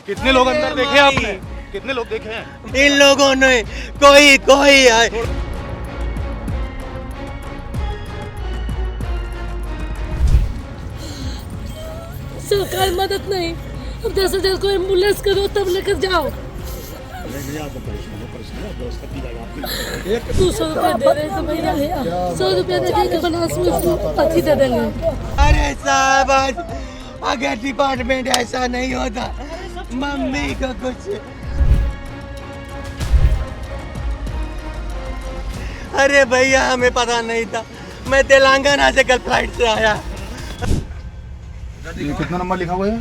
कितने लोग अंदर देखे आपने? कितने लोग देखे हैं? इन लोगों ने कोई आए। सरकार मदद नहीं, अब 10,000 को एम्बुलेंस करो तब लेकर जाओ। 200 रुपये दे रहे तो भैया 100 रुपये देंगे, 50 में पति दे देंगे। अरे साहब अगर डिपार्टमेंट ऐसा नहीं होता, मम्मी को कुछ। अरे भैया हमें पता नहीं था, मैं तेलंगाना से कल फ्लाइट से आया। ये कितना नंबर लिखा हुआ है?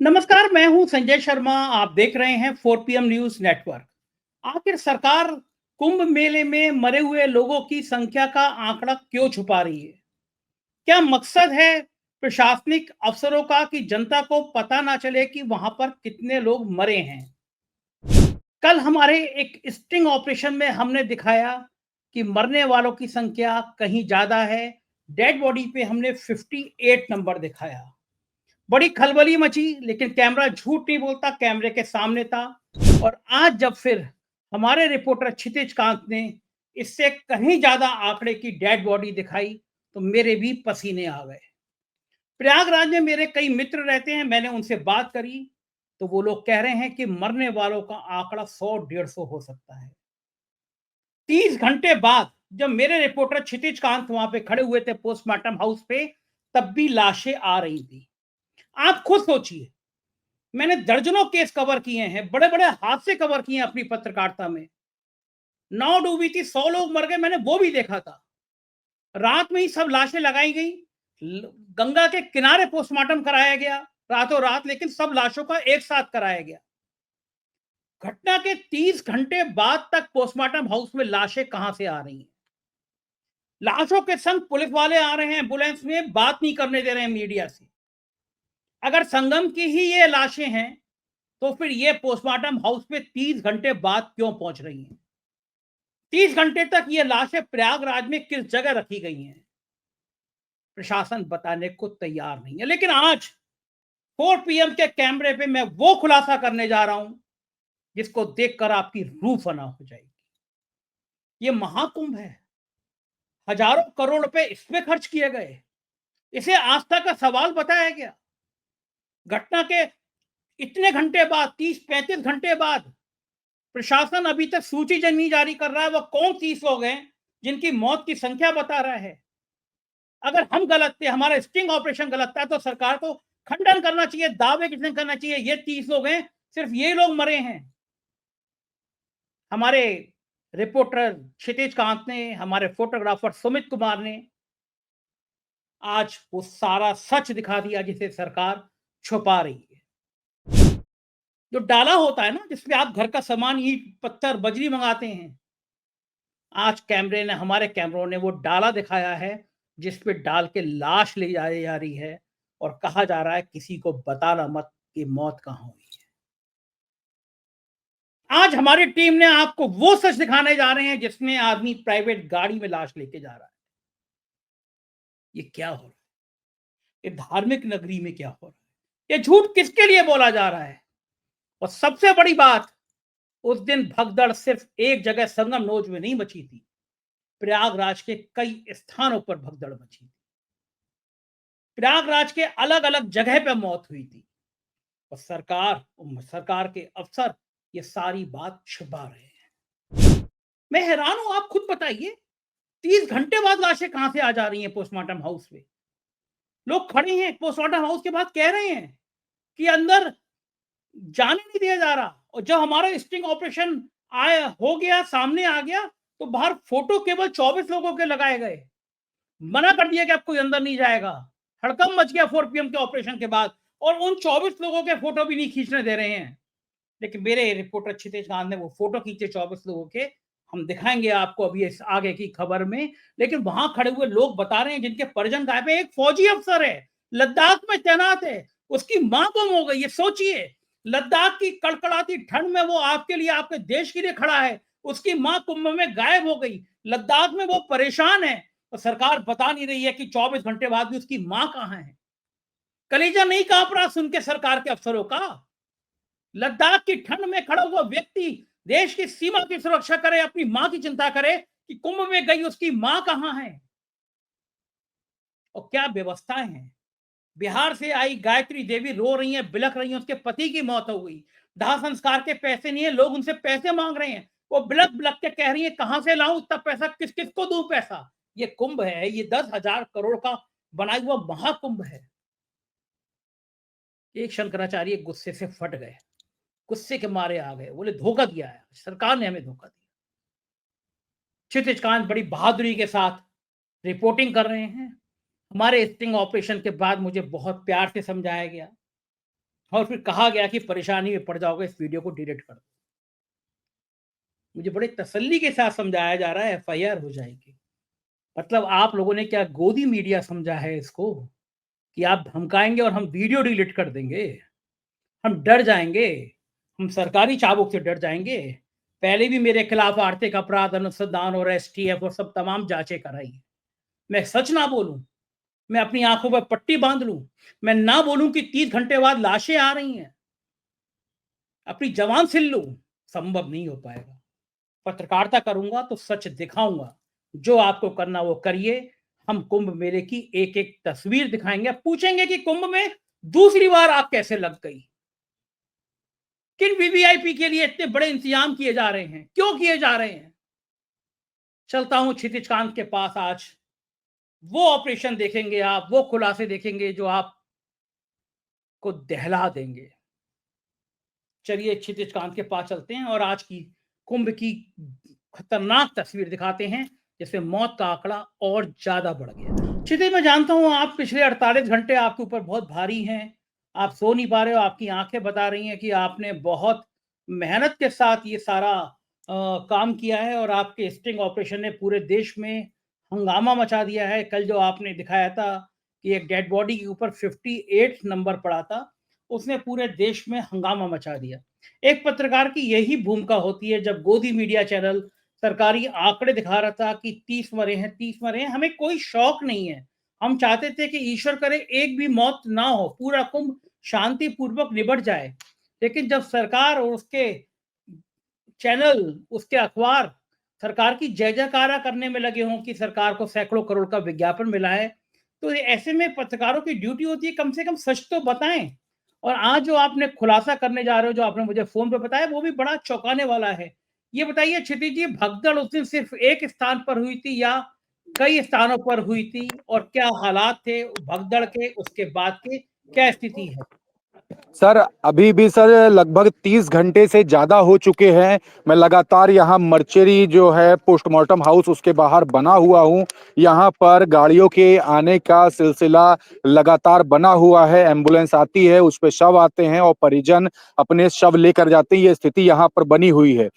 नमस्कार, मैं हूं संजय शर्मा। आप देख रहे हैं 4PM न्यूज नेटवर्क। आखिर सरकार कुंभ मेले में मरे हुए लोगों की संख्या का आंकड़ा क्यों छुपा रही है? क्या मकसद है प्रशासनिक अफसरों का कि जनता को पता ना चले कि वहां पर कितने लोग मरे हैं? कल हमारे एक स्टिंग ऑपरेशन में हमने दिखाया कि मरने वालों की संख्या कहीं ज्यादा है। डेड बॉडी पे हमने 58 नंबर दिखाया। बड़ी खलबली मची, लेकिन कैमरा झूठ नहीं बोलता, कैमरे के सामने था। और आज जब फिर हमारे रिपोर्टर क्षितिज कांत ने इससे कहीं ज्यादा आंकड़े की डेड बॉडी दिखाई तो मेरे भी पसीने आ गए। प्रयागराज में मेरे कई मित्र रहते हैं, मैंने उनसे बात करी तो वो लोग कह रहे हैं कि मरने वालों का आंकड़ा 100-150 हो सकता है। 30 घंटे बाद जब मेरे रिपोर्टर क्षितिज कांत वहां पे खड़े हुए थे पोस्टमार्टम हाउस पे, तब भी लाशें आ रही थी। आप खुद सोचिए, मैंने दर्जनों केस कवर किए हैं, बड़े बड़े हादसे कवर किए हैं अपनी पत्रकारिता में। नाव डूबी थी, 100 लोग मर गए, मैंने वो भी देखा था। रात में ही सब लाशें लगाई गई, गंगा के किनारे पोस्टमार्टम कराया गया रातों रात, लेकिन सब लाशों का एक साथ कराया गया। घटना के 30 घंटे बाद तक पोस्टमार्टम हाउस में लाशें कहां से आ रही हैं? लाशों के संग पुलिस वाले आ रहे हैं, एम्बुलेंस में बात नहीं करने दे रहे हैं मीडिया से। अगर संगम की ही ये लाशें हैं तो फिर ये पोस्टमार्टम हाउस पे 30 घंटे बाद क्यों पहुंच रही हैं? 30 घंटे तक ये लाशें प्रयागराज में किस जगह रखी गई हैं? प्रशासन बताने को तैयार नहीं है। लेकिन आज 4PM के कैमरे पे मैं वो खुलासा करने जा रहा हूं जिसको देखकर आपकी रूह फना हो जाएगी। ये महाकुंभ है, हजारों करोड़ रुपए इसमें खर्च किए गए, इसे आस्था का सवाल बताया गया। घटना के इतने घंटे बाद, 30-35 घंटे बाद, प्रशासन अभी तक सूची नहीं जारी कर रहा है। वो कौन 30 लोग हैं जिनकी मौत की संख्या बता रहा है? अगर हम गलत थे, हमारा स्टिंग ऑपरेशन गलत था, तो सरकार को खंडन करना चाहिए, दावे किसने करना चाहिए ये 30 लोग हैं, सिर्फ ये लोग मरे हैं। हमारे रिपोर्टर क्षितिज कांत ने, हमारे फोटोग्राफर सुमित कुमार ने आज वो सारा सच दिखा दिया जिसे सरकार छुपा रही है। जो डाला होता है ना, जिसमें आप घर का सामान, ईंट पत्थर बजरी मंगाते हैं, आज कैमरे ने, हमारे कैमरों ने वो डाला दिखाया है जिस पे डाल के लाश ले जाई जा रही है और कहा जा रहा है किसी को बताना मत कि मौत कहां हुई है। आज हमारी टीम ने आपको वो सच दिखाने जा रहे हैं जिसमें आदमी प्राइवेट गाड़ी में लाश लेके जा रहा है। ये क्या हो रहा है? ये धार्मिक नगरी में क्या हो रहा है? ये झूठ किसके लिए बोला जा रहा है? और सबसे बड़ी बात, उस दिन भगदड़ सिर्फ एक जगह संगम नोज में नहीं मची थी, प्रयागराज के कई स्थानों पर भगदड़ मची थी। प्रयागराज के अलग अलग जगह पे मौत हुई थी और सरकार के अफसर ये सारी बात छुपा रहे हैं। मैं हैरान हूं, आप खुद बताइए, 30 घंटे बाद लाशें कहां से आ जा रही हैं पोस्टमार्टम हाउस में? लोग खड़े हैं पोस्टमार्टम हाउस के बाद, कह रहे हैं कि अंदर जाने नहीं दिया जा रहा। और जब हमारा स्टिंग ऑपरेशन आया, हो गया, सामने आ गया, तो बाहर फोटो केवल 24 लोगों के लगाए गए, मना कर दिया कि अब कोई अंदर नहीं जाएगा। हड़कंप मच गया 4PM के ऑपरेशन के बाद, और उन 24 लोगों के फोटो भी नहीं खींचने दे रहे हैं। लेकिन मेरे रिपोर्टर क्षितिज कांत ने वो फोटो खींचे 24 लोगों के, हम दिखाएंगे आपको अभी इस आगे की खबर में। लेकिन वहां खड़े हुए लोग बता रहे हैं जिनके परिजन गायब है। एक फौजी अफसर है, लद्दाख में तैनात है, उसकी मां गुम हो गई। ये सोचिए, लद्दाख की कड़कड़ाती ठंड में वो आपके लिए, आपके देश के लिए खड़ा है, उसकी मां कुंभ में गायब हो गई, लद्दाख में वो परेशान है, तो सरकार बता नहीं रही है कि 24 घंटे बाद भी उसकी मां कहां है। कलेजा नहीं कांप रहा सुन के सरकार के अफसरों का? लद्दाख की ठंड में खड़ा हुआ व्यक्ति देश की सीमा की सुरक्षा करे, अपनी मां की चिंता करे कि कुंभ में गई उसकी मां कहां है। और क्या व्यवस्थाएं हैं। बिहार से आई गायत्री देवी रो रही हैं, बिलख रही हैं, उसके पति की मौत हो गई, दाह संस्कार के पैसे नहीं है, लोग उनसे पैसे मांग रहे हैं, वो बिलख बिलख के कह रही है कहां से लाऊं इतना पैसा, किस किस को दूं पैसा। ये कुंभ है, ये 10,000 करोड़ का बनाया हुआ महाकुंभ है। एक शंकराचार्य गुस्से से फट गए, गुस्से के मारे आ गए, बोले धोखा दिया है सरकार ने, हमें धोखा दिया। क्षितिज कांत बड़ी बहादुरी के साथ रिपोर्टिंग कर रहे हैं। हमारे स्टिंग ऑपरेशन के बाद मुझे बहुत प्यार से समझाया गया और फिर कहा गया कि परेशानी में पड़ जाओगे, इस वीडियो को डिलीट कर दो। मुझे बड़े तसल्ली के साथ समझाया जा रहा है FIR हो जाएगी। मतलब आप लोगों ने क्या गोदी मीडिया समझा है इसको कि आप धमकाएंगे और हम वीडियो डिलीट कर देंगे, हम डर जाएंगे, हम सरकारी चाबुक से डर जाएंगे। पहले भी मेरे खिलाफ आर्थिक अपराध अनुसंधान और STF और सब तमाम जांचें कराई। मैं सच ना बोलूं, मैं अपनी आंखों पर पट्टी बांध लूं, मैं ना बोलूं कि 30 घंटे बाद लाशें आ रही हैं, अपनी जवान सिल लूं, संभव नहीं हो पाएगा। पत्रकारिता करूंगा तो सच दिखाऊंगा, जो आपको करना वो करिए। हम कुंभ मेले की एक एक तस्वीर दिखाएंगे, पूछेंगे कि कुंभ में दूसरी बार आग कैसे लग गई, किन VVIP के लिए इतने बड़े इंतजाम किए जा रहे हैं, क्यों किए जा रहे हैं। चलता हूं क्षितिज कांत के पास, आज वो ऑपरेशन देखेंगे आप, वो खुलासे देखेंगे जो आप को दहला देंगे। चलिए क्षितिज कांत के पास चलते हैं और आज की कुंभ की खतरनाक तस्वीर दिखाते हैं, जिसमें मौत का आंकड़ा और ज्यादा बढ़ गया। क्षितिज, मैं जानता हूं आप पिछले 48 घंटे आपके ऊपर बहुत भारी हैं, आप सो नहीं पा रहे हो, आपकी आंखें बता रही हैं कि आपने बहुत मेहनत के साथ ये सारा काम किया है और आपके स्टिंग ऑपरेशन ने पूरे देश में हंगामा मचा दिया है। कल जो आपने दिखाया था कि एक डेड बॉडी के ऊपर 58 नंबर पड़ा था, उसने पूरे देश में हंगामा मचा दिया। एक पत्रकार की यही भूमिका होती है। जब गोदी मीडिया चैनल सरकारी आंकड़े दिखा रहा था कि 30 मरे हैं, 30 मरे हैं, हमें कोई शौक नहीं है, हम चाहते थे कि ईश्वर करे एक भी मौत ना हो, पूरा कुंभ शांतिपूर्वक निबट जाए। लेकिन जब सरकार और उसके चैनल, उसके अखबार सरकार की जय जयकारा करने में लगे हों कि सरकार को सैकड़ों करोड़ का विज्ञापन मिला है, तो ऐसे में पत्रकारों की ड्यूटी होती है कम से कम सच तो बताएं। और आज जो आपने खुलासा करने जा रहे हो, जो आपने मुझे फोन पे बताया, वो भी बड़ा चौंकाने वाला है। ये बताइए क्षितिज जी, भगदड़ उस दिन सिर्फ एक स्थान पर हुई थी या कई स्थानों पर हुई थी, और क्या हालात थे भगदड़ के, उसके बाद के क्या स्थिति है? सर अभी भी सर लगभग 30 घंटे से ज्यादा हो चुके हैं। मैं लगातार यहाँ मर्चेरी जो है पोस्टमार्टम हाउस उसके बाहर बना हुआ हूँ। यहाँ पर गाड़ियों के आने का सिलसिला लगातार बना हुआ है। एम्बुलेंस आती है, उस पे शव आते हैं और परिजन अपने शव लेकर जाते हैं। ये स्थिति यहाँ पर बनी हुई है।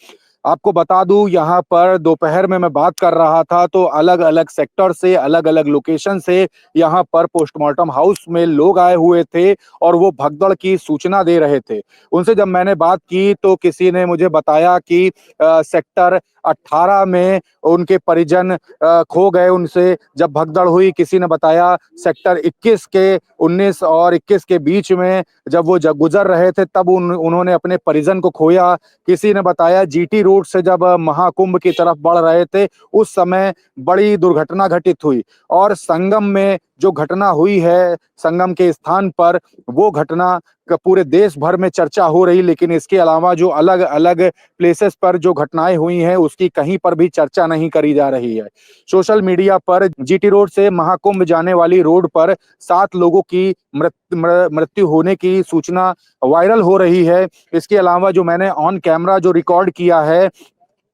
आपको बता दूं, यहाँ पर दोपहर में मैं बात कर रहा था तो अलग अलग सेक्टर से, अलग अलग लोकेशन से यहाँ पर पोस्टमार्टम हाउस में लोग आए हुए थे और वो भगदड़ की सूचना दे रहे थे। उनसे जब मैंने बात की तो किसी ने मुझे बताया कि सेक्टर 18 में उनके परिजन खो गए। उनसे जब भगदड़ हुई, किसी ने बताया सेक्टर 21 के 19 और 21 के बीच में जब वो गुजर रहे थे तब उन्होंने अपने परिजन को खोया। किसी ने बताया GT रोड से जब महाकुंभ की तरफ बढ़ रहे थे उस समय बड़ी दुर्घटना घटित हुई। और संगम में जो घटना हुई है, संगम के स्थान पर, वो घटना का पूरे देश भर में चर्चा हो रही। लेकिन इसके अलावा जो अलग अलग प्लेसेस पर जो घटनाएं हुई हैं उसकी कहीं पर भी चर्चा नहीं करी जा रही है। सोशल मीडिया पर GT रोड से महाकुंभ जाने वाली रोड पर 7 लोगों की मृत्यु होने की सूचना वायरल हो रही है। इसके अलावा जो मैंने ऑन कैमरा जो रिकॉर्ड किया है,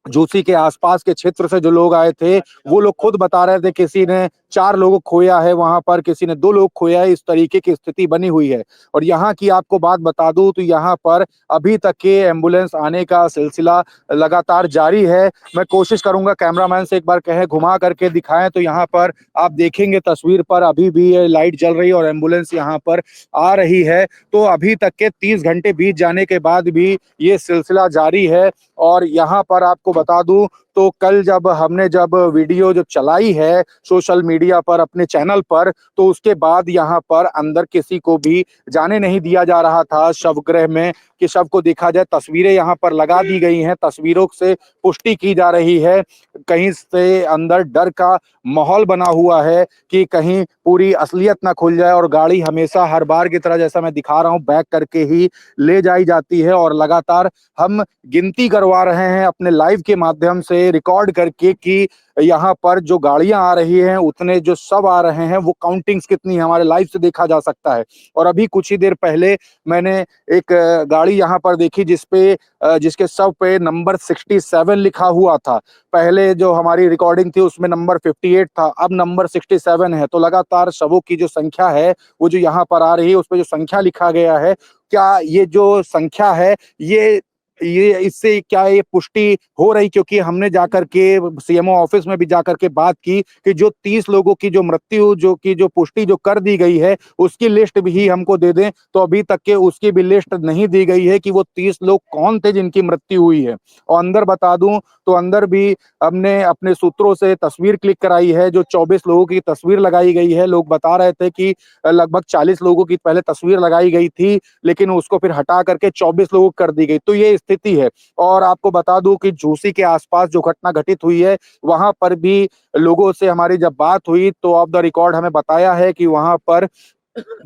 जोशी के आसपास के क्षेत्र से जो लोग आए थे वो लोग खुद बता रहे थे किसी ने 4 लोगों खोया है वहां पर, किसी ने 2 लोग खोया है। इस तरीके की स्थिति बनी हुई है। और यहाँ की आपको बात बता दूं तो यहाँ पर अभी तक के एम्बुलेंस आने का सिलसिला लगातार जारी है। मैं कोशिश करूंगा कैमरामैन से एक बार कहे घुमा करके दिखाएं तो यहाँ पर आप देखेंगे तस्वीर पर अभी भी लाइट जल रही है और एम्बुलेंस यहाँ पर आ रही है। तो अभी तक के 30 घंटे बीत जाने के बाद भी ये सिलसिला जारी है। और यहाँ पर आपको आपको बता दूं तो कल जब हमने वीडियो चलाई है सोशल मीडिया पर अपने चैनल पर, तो उसके बाद यहाँ पर अंदर किसी को भी जाने नहीं दिया जा रहा था शवगृह में कि शव को देखा जाए। तस्वीरें यहाँ पर लगा दी गई हैं, तस्वीरों से पुष्टि की जा रही है। कहीं से अंदर डर का माहौल बना हुआ है कि कहीं पूरी असलियत ना खुल जाए, और गाड़ी हमेशा हर बार की तरह जैसा मैं दिखा रहा हूं बैक करके ही ले जाई जाती है। और लगातार हम गिनती करवा रहे हैं अपने लाइव के माध्यम से रिकॉर्ड करके कि यहाँ पर जो गाड़ियां आ रही हैं उतने जो शव आ रहे हैं वो काउंटिंग्स कितनी है हमारे लाइव से देखा जा सकता है। और अभी कुछ ही देर पहले मैंने एक गाड़ी यहाँ पर देखी जिसके शव पे नंबर 67 लिखा हुआ था। पहले जो हमारी रिकॉर्डिंग थी उसमें नंबर 58 था, अब नंबर 67 है। तो लगातार शवों की जो संख्या है वो जो यहाँ पर आ रही है उस पर जो संख्या लिखा गया है, क्या ये जो संख्या है ये इससे क्या ये पुष्टि हो रही? क्योंकि हमने जाकर के सीएमओ ऑफिस में भी जाकर के बात की कि जो 30 लोगों की जो मृत्यु जो पुष्टि जो कर दी गई है उसकी लिस्ट भी हमको दे दें, तो अभी तक के उसकी भी लिस्ट नहीं दी गई है कि वो 30 लोग कौन थे जिनकी मृत्यु हुई है। और अंदर बता दूं तो अंदर भी हमने अपने सूत्रों से तस्वीर क्लिक कराई है, जो 24 लोगों की तस्वीर लगाई गई है। लोग बता रहे थे कि लगभग 40 लोगों की पहले तस्वीर लगाई गई थी, लेकिन उसको फिर हटा करके 24 लोगों कर दी गई। तो ये स्थिति है। और आपको बता दूं कि झूसी के आसपास जो घटना घटित हुई है वहां पर भी लोगों से हमारी जब बात हुई तो ऑफ द रिकॉर्ड हमें बताया है कि वहां पर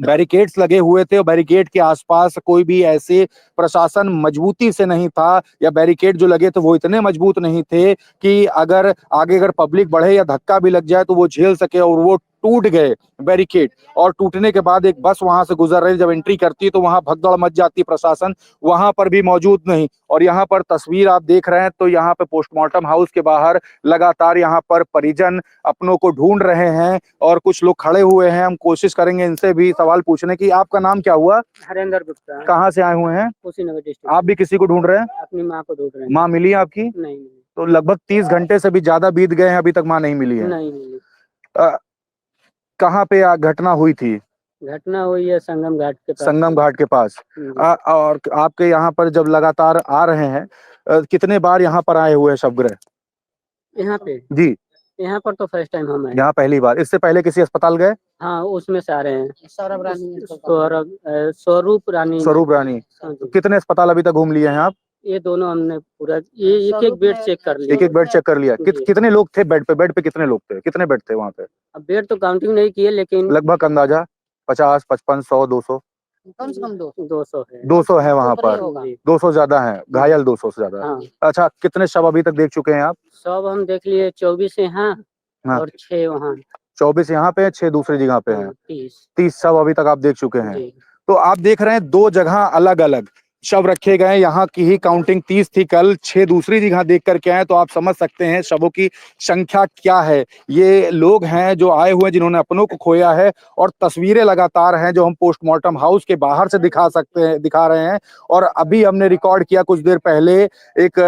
बैरिकेड्स लगे हुए थे और बैरिकेड के आसपास कोई भी ऐसे प्रशासन मजबूती से नहीं था, या बैरिकेड जो लगे थे वो इतने मजबूत नहीं थे कि अगर पब्लिक बढ़े या धक्का भी लग जाए तो वो झेल सके। और वो टूट गए बैरिकेड, और टूटने के बाद एक बस वहां से गुजर रही जब एंट्री करती है तो वहां भगदड़ मच जाती, प्रशासन वहां पर भी मौजूद नहीं। और यहाँ पर तस्वीर आप देख रहे हैं तो यहाँ पे पोस्टमार्टम हाउस के बाहर लगातार यहाँ पर परिजन अपनों को ढूंढ रहे हैं और कुछ लोग खड़े हुए हैं। हम कोशिश करेंगे इनसे भी सवाल पूछने की। आपका नाम क्या हुआ? हरेंद्र गुप्ता। कहाँ से आए हुए हैं? कुशीनगर डिस्ट्रिक्ट। आप भी किसी को ढूंढ रहे हैं? अपनी माँ को ढूंढ रहे हैं। माँ मिली है आपकी? नहीं मिली। तो लगभग 30 घंटे से भी ज्यादा बीत गए हैं, अभी तक माँ नहीं मिली है? नहीं मिली। कहाँ पे घटना हुई थी? घटना हुई है संगम घाट के पास। संगम घाट के पास। और आपके यहाँ पर जब लगातार आ रहे हैं, कितने बार यहाँ पर आए हुए हैं शवगृह? यहाँ पे जी, यहाँ पर तो फर्स्ट टाइम हम आए। यहाँ पहली बार? इससे पहले किसी अस्पताल गए? हाँ, उसमें से आ रहे हैं। स्वरूप रानी। हाँ, कितने अस्पताल अभी तक घूम लिए हैं आप? ये दोनों हमने पूरा ये एक बेड चेक कर लिया। एक बेड चेक कर लिया। कितने लोग थे बेड पे कितने लोग थे? कितने बेड थे वहाँ पे? अब बेड तो काउंटिंग नहीं किए, लेकिन लगभग अंदाजा 50, 55, 100, 200? कम से कम 200 है। 200 है वहाँ पर? 200 ज्यादा है, घायल 200 से ज्यादा। हाँ। अच्छा, कितने शव अभी तक देख चुके हैं आप? सब हम देख लिए 24 यहाँ हाँ। और 6 वहाँ। 24 यहाँ पे, 6 दूसरी जगह पे हैं। 30 शव अभी तक आप देख चुके हैं। तो आप देख रहे हैं 2 जगह अलग अलग शव रखे गए। यहाँ की ही काउंटिंग 30 थी कल, 6 दूसरी जगह देख करके आए। तो आप समझ सकते हैं शवों की संख्या क्या है। ये लोग हैं जो आए हुए हैं जिन्होंने अपनों को खोया है, और तस्वीरें लगातार हैं जो हम पोस्टमार्टम हाउस के बाहर से दिखा रहे हैं। और अभी हमने रिकॉर्ड किया कुछ देर पहले, एक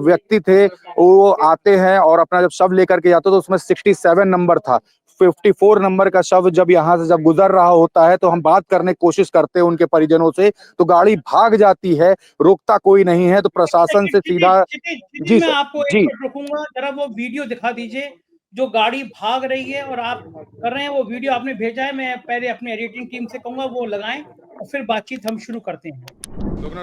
व्यक्ति थे वो आते हैं और अपना जब शव लेकर के जाते तो उसमें 67 नंबर था। 54 नंबर का शव जब यहाँ से जब गुजर रहा होता है तो हम बात करने की कोशिश करते हैं उनके परिजनों से, तो गाड़ी भाग जाती है, रोकता कोई नहीं है। तो प्रशासन से सीधा जी मैं आपको एक रुकूंगा, जरा वो वीडियो दिखा दीजिए जो गाड़ी भाग रही है और आप कर रहे हैं। वो वीडियो आपने भेजा है, मैं पहले अपने एडिटिंग टीम से कहूंगा वो लगाएं और फिर बातचीत हम शुरू करते हैं। रुकना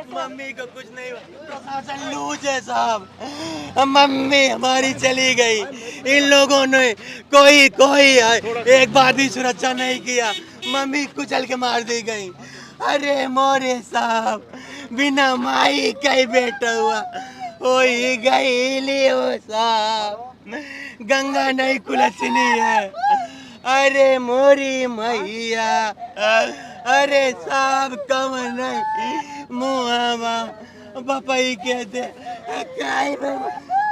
मम्मी को कुछ नहीं हुआ, प्रशासन लूज है साहब। मम्मी हमारी चली गई, इन लोगों ने कोई एक बार भी सुरक्षा नहीं किया। मम्मी कुचल के मार दी गई। अरे मोरे साहब, बिना माई कई बेटा हुआ हो गई लियो साहब। गंगा नहीं कुलचनी है। अरे मोरी मैया, अरे साहब कम नहीं मुहावा बपई के दे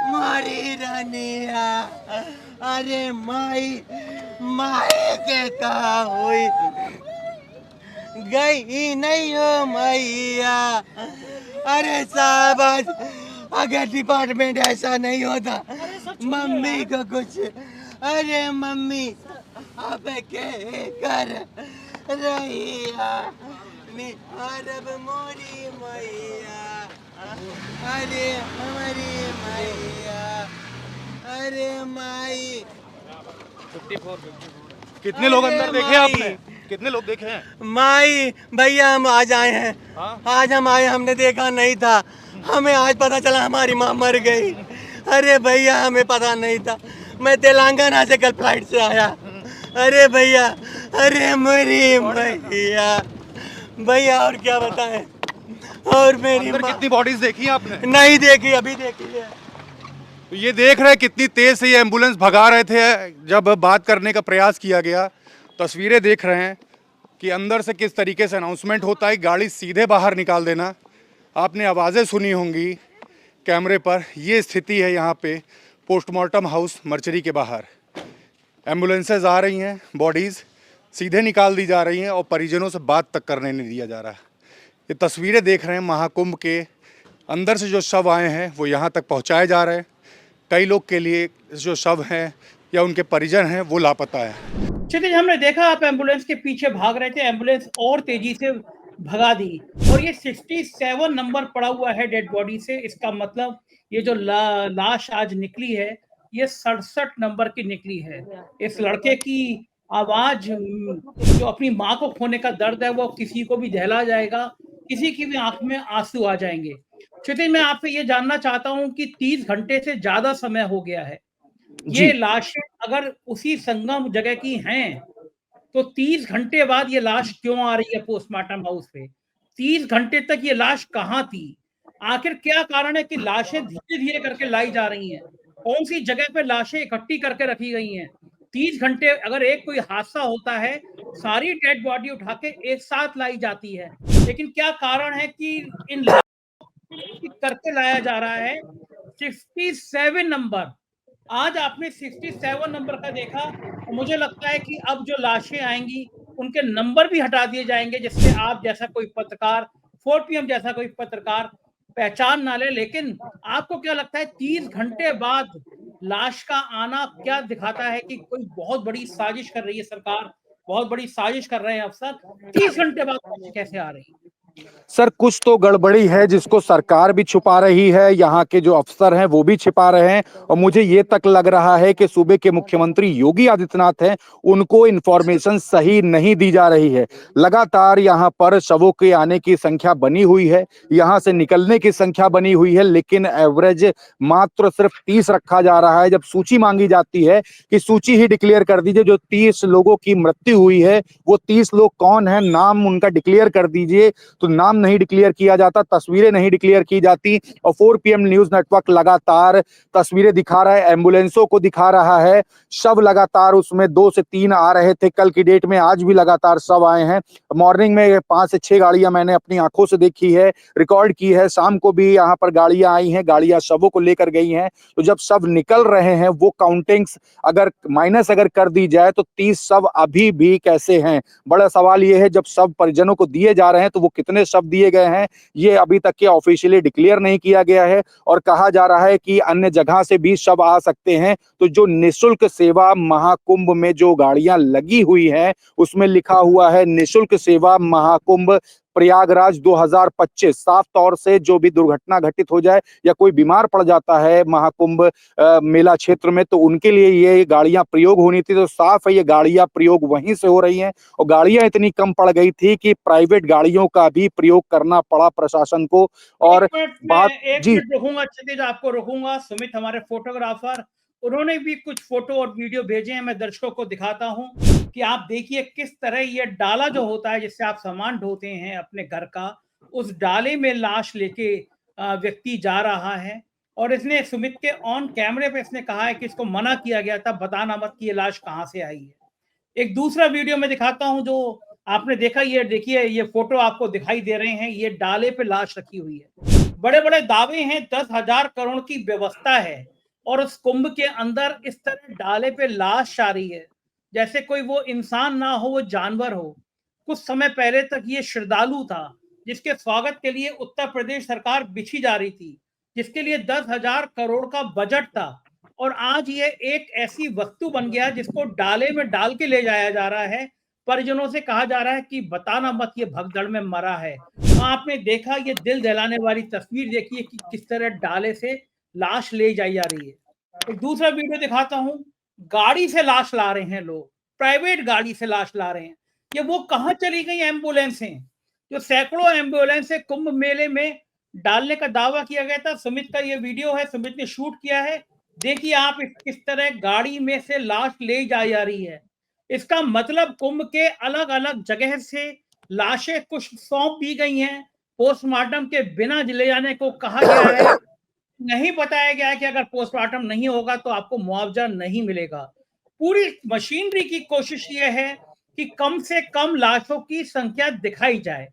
मोरी रानिया। अरे माई के कहा हुई गई नहीं हो मैया। अरे साहब अगर डिपार्टमेंट ऐसा नहीं होता, मम्मी को कुछ, अरे मम्मी अब के कर रहिया निहारब मोरी मैया, अरे हमारी मैया, अरे माई। कितने लोग अंदर देखे आपने? कितने लोग देखे हैं? माई भैया हम आज आए हैं। हाँ? आज हम आए, हमने देखा नहीं था, हमें आज पता चला हमारी माँ मर गई। अरे भैया हमें पता नहीं था, मैं तेलंगाना से कल फ्लाइट से आया। अरे भैया, अरे मेरी भैया, भैया और क्या बताएं। और मेरी अंदर माँ कितनी बॉडीज देखी हैं आपने? नहीं देखी, अभी देखी है। तो ये देख रहे हैं कितनी तेज से ये एम्बुलेंस भगा रहे थे। जब बात करने का प्रयास किया गया, तस्वीरें देख रहे हैं कि अंदर से किस तरीके से अनाउंसमेंट होता है, गाड़ी सीधे बाहर निकाल देना। आपने आवाज़ें सुनी होंगी कैमरे पर। ये स्थिति है यहाँ पे पोस्टमार्टम हाउस मर्चरी के बाहर। एम्बुलेंसेज आ रही हैं, बॉडीज़ सीधे निकाल दी जा रही हैं और परिजनों से बात तक करने नहीं दिया जा रहा। ये तस्वीरें देख रहे हैं महाकुंभ के अंदर से जो शव आए हैं वो यहाँ तक पहुँचाए जा रहे हैं। कई लोग के लिए जो शव हैं या उनके परिजन हैं वो लापता है। क्षितिज, हमने देखा आप एम्बुलेंस के पीछे भाग रहे थे, एम्बुलेंस और तेजी से भगा दी और ये 67 नंबर पड़ा हुआ है डेड बॉडी से। इसका मतलब ये जो लाश आज निकली है ये 67 नंबर की निकली है। इस लड़के की आवाज जो अपनी माँ को खोने का दर्द है वो किसी को भी दहला जाएगा, किसी की भी आंख में आंसू आ जाएंगे। क्षितिज, मैं आपसे ये जानना चाहता हूँ कि 30 घंटे से ज्यादा समय हो गया है, ये लाशें अगर उसी संगम जगह की हैं तो 30 घंटे बाद ये लाश क्यों आ रही है पोस्टमार्टम हाउस पे? 30 घंटे तक ये लाश कहाँ थी? आखिर क्या कारण है कि लाशें धीरे धीरे करके लाई जा रही हैं? कौन सी जगह पे लाशें इकट्ठी करके रखी गई हैं? 30 घंटे अगर एक कोई हादसा होता है, सारी डेड बॉडी उठा के एक साथ लाई जाती है, लेकिन क्या कारण है कि इन करके लाया जा रहा है? 67 नंबर, आज आपने 67 नंबर का देखा और मुझे लगता है कि अब जो लाशें आएंगी उनके नंबर भी हटा दिए जाएंगे, जिससे आप जैसा कोई पत्रकार, 4PM जैसा कोई पत्रकार पहचान ना ले। लेकिन आपको क्या लगता है 30 घंटे बाद लाश का आना क्या दिखाता है कि कोई बहुत बड़ी साजिश कर रही है सरकार, बहुत बड़ी साजिश कर रहे हैं अफसर? 30 घंटे बाद लाशें कैसे आ रही है? सर, कुछ तो गड़बड़ी है जिसको सरकार भी छुपा रही है, यहाँ के जो अफसर हैं वो भी छिपा रहे हैं और मुझे ये तक लग रहा है कि सूबे के मुख्यमंत्री योगी आदित्यनाथ हैं, उनको इन्फॉर्मेशन सही नहीं दी जा रही है। लगातार यहाँ पर शवों के आने की संख्या बनी हुई है, यहाँ से निकलने की संख्या बनी हुई है, लेकिन एवरेज मात्र सिर्फ 30 रखा जा रहा है। जब सूची मांगी जाती है कि सूची ही डिक्लेयर कर दीजिए, जो 30 लोगों की मृत्यु हुई है वो 30 लोग कौन है, नाम उनका डिक्लेयर कर दीजिए, तो नाम नहीं डिक्लेयर किया जाता, तस्वीरें नहीं डिक्लेयर की जाती। और 4PM न्यूज नेटवर्क लगातार तस्वीरें दिखा रहा है, एम्बुलेंसों को दिखा रहा है, शव लगातार उसमें 2 से 3 आ रहे थे कल की डेट में, आज भी लगातार शव आए हैं। मॉर्निंग में 5 से 6 गाड़ियां मैंने अपनी आंखों से देखी है, रिकॉर्ड की है, शाम को भी यहाँ पर गाड़ियां आई हैं, गाड़ियां शवों को लेकर गई हैं। तो जब शव निकल रहे हैं वो काउंटिंग्स अगर माइनस अगर कर दी जाए तो 30 शव अभी भी कैसे हैं? बड़ा सवाल ये है, जब शव परिजनों को दिए जा रहे हैं तो वो कितने शव दिए गए हैं ये अभी तक के ऑफिशियली डिक्लेयर नहीं किया गया है और कहा जा रहा है कि अन्य जगह से भी शव आ सकते हैं। तो जो निशुल्क सेवा महाकुंभ में जो गाड़ियां लगी हुई हैं उसमें लिखा हुआ है निशुल्क सेवा महाकुंभ प्रयागराज 2025। साफ तौर से जो भी दुर्घटना घटित हो जाए या कोई बीमार पड़ जाता है महाकुंभ मेला क्षेत्र में तो उनके लिए ये गाड़ियां प्रयोग होनी थी। तो साफ है ये गाड़ियां प्रयोग वहीं से हो रही हैं और गाड़ियां इतनी कम पड़ गई थी कि प्राइवेट गाड़ियों का भी प्रयोग करना पड़ा प्रशासन को। और बात जी रुकूंगा क्षितिज, आपको रुकूंगा। सुमित हमारे फोटोग्राफर, उन्होंने भी कुछ फोटो और वीडियो भेजे हैं, मैं दर्शकों को दिखाता हूं कि आप देखिए किस तरह ये डाला जो होता है जिससे आप सामान ढोते हैं अपने घर का, उस डाले में लाश लेके व्यक्ति जा रहा है। और इसने सुमित के ऑन कैमरे पे इसने कहा है कि इसको मना किया गया था, बताना मत कि ये लाश कहां से आई है। एक दूसरा वीडियो में दिखाता हूं जो आपने देखा, ये देखिए ये फोटो आपको दिखाई दे रहे हैं, ये डाले पे लाश रखी हुई है। बड़े बड़े दावे हैं, 10,000 करोड़ की व्यवस्था है और उस कुंभ के अंदर इस तरह डाले पे लाश आ रही है जैसे कोई वो इंसान ना हो, वो जानवर हो। कुछ समय पहले तक ये श्रद्धालु था जिसके स्वागत के लिए उत्तर प्रदेश सरकार बिछी जा रही थी, जिसके लिए 10,000 करोड़ का बजट था। और आज ये एक ऐसी वस्तु बन गया जिसको डाले में डाल के ले जाया जा रहा है। परिजनों से कहा जा रहा है कि बताना मत ये भगदड़ में मरा है। आपने देखा, ये दिल दहलाने वाली तस्वीर देखिए कि किस तरह डाले से लाश ले जाई जा रही है। एक दूसरा वीडियो दिखाता हूँ, गाड़ी से लाश ला रहे हैं लोग, प्राइवेट गाड़ी से लाश ला रहे हैं। ये वो कहाँ चली गई एम्बुलेंसें जो सैकड़ों एम्बुलेंसें कुंभ मेले में डालने का दावा किया गया था। सुमित का ये वीडियो है, सुमित ने शूट किया है। देखिए आप किस तरह गाड़ी में से लाश ले जाई जा रही है। इसका मतलब कुंभ के अलग अलग जगह से लाशें कुछ सौंप दी गई हैं, पोस्टमार्टम के बिना ले जाने को कहा गया है। नहीं बताया गया है कि अगर पोस्टमार्टम नहीं होगा तो आपको मुआवजा नहीं मिलेगा। पूरी मशीनरी की कोशिश ये है कि कम से कम लाशों की संख्या दिखाई जाए।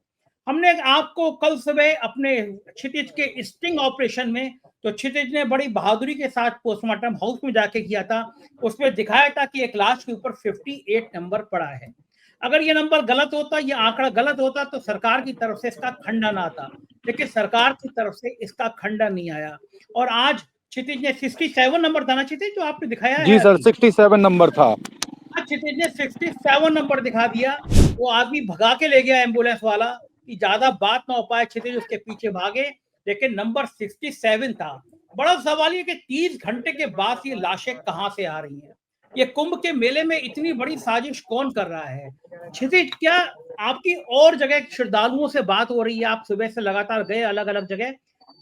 हमने आपको कल सुबह अपने क्षितिज के स्टिंग ऑपरेशन में, तो क्षितिज ने बड़ी बहादुरी के साथ पोस्टमार्टम हाउस में जाके किया था, उसमें दिखाया था कि एक लाश के ऊपर 58 नंबर पड़ा है। अगर ये नंबर गलत होता, ये आंकड़ा गलत होता तो सरकार की तरफ से इसका खंडन आता, लेकिन सरकार की तरफ से इसका खंडन नहीं आया। और आज क्षितिज ने 67 नंबर था ना क्षितिज, जो आपने दिखाया जी है सर, 67 नंबर था। आज क्षितिज ने 67 नंबर दिखा दिया। वो आदमी भगा के ले गया एम्बुलेंस वाला कि ज्यादा बात ना हो पाए, क्षितिज उसके पीछे भागे, लेकिन नंबर 67 था। बड़ा सवाल ये कि 30 घंटे के बाद ये लाशें कहां से आ रही हैं? ये कुंभ के मेले में इतनी बड़ी साजिश कौन कर रहा है? क्षितिज, क्या आपकी और जगह श्रद्धालुओं से बात हो रही है? आप सुबह से लगातार गए अलग अलग जगह,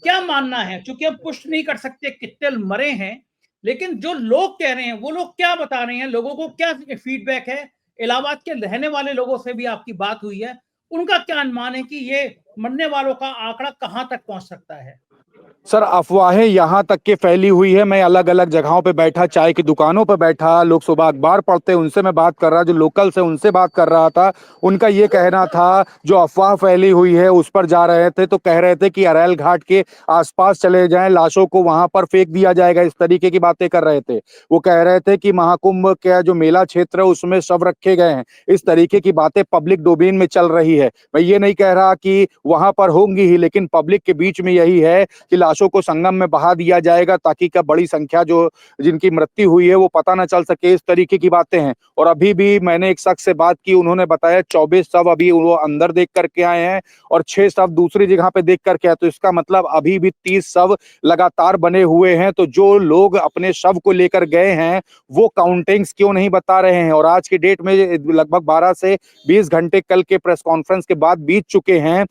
क्या मानना है? क्योंकि हम पुष्ट नहीं कर सकते कितने मरे हैं, लेकिन जो लोग कह रहे हैं वो लोग क्या बता रहे हैं, लोगों को क्या फीडबैक है? इलाहाबाद के रहने वाले लोगों से भी आपकी बात हुई है, उनका क्या अनुमान है कि ये मरने वालों का आंकड़ा कहां तक पहुंच सकता है? सर, अफवाहें यहाँ तक के फैली हुई है। मैं अलग अलग जगहों पे बैठा, चाय की दुकानों पे बैठा, लोग सुबह अखबार पढ़ते, उनसे मैं बात कर रहा, जो लोकल्स है उनसे बात कर रहा था। उनका ये कहना था, जो अफवाह फैली हुई है उस पर जा रहे थे तो कह रहे थे कि अरैल घाट के आसपास चले जाएं, लाशों को वहां पर फेंक दिया जाएगा, इस तरीके की बातें कर रहे थे। वो कह रहे थे कि महाकुंभ का जो मेला क्षेत्र है उसमें शव रखे गए हैं, इस तरीके की बातें पब्लिक डोमेन में चल रही है। मैं ये नहीं कह रहा कि वहां पर होंगी ही, लेकिन पब्लिक के बीच में यही है कि लाशों को संगम में बहा दिया जाएगा ताकि क्या बड़ी संख्या जो जिनकी मृत्यु हुई है वो पता ना चल सके, इस तरीके की बातें हैं। और अभी भी मैंने एक शख्स से बात की, उन्होंने बताया 24 शव अभी वो अंदर देख करके आए हैं और 6 शव दूसरी जगह पे देख करके आए। तो इसका मतलब अभी भी 30 शव लगातार बने हुए हैं। तो जो लोग अपने शव को लेकर गए हैं वो काउंटिंग्स क्यों नहीं बता रहे हैं? और आज की डेट में लगभग 12 से 20 घंटे कल के प्रेस कॉन्फ्रेंस के बाद बीत चुके हैं,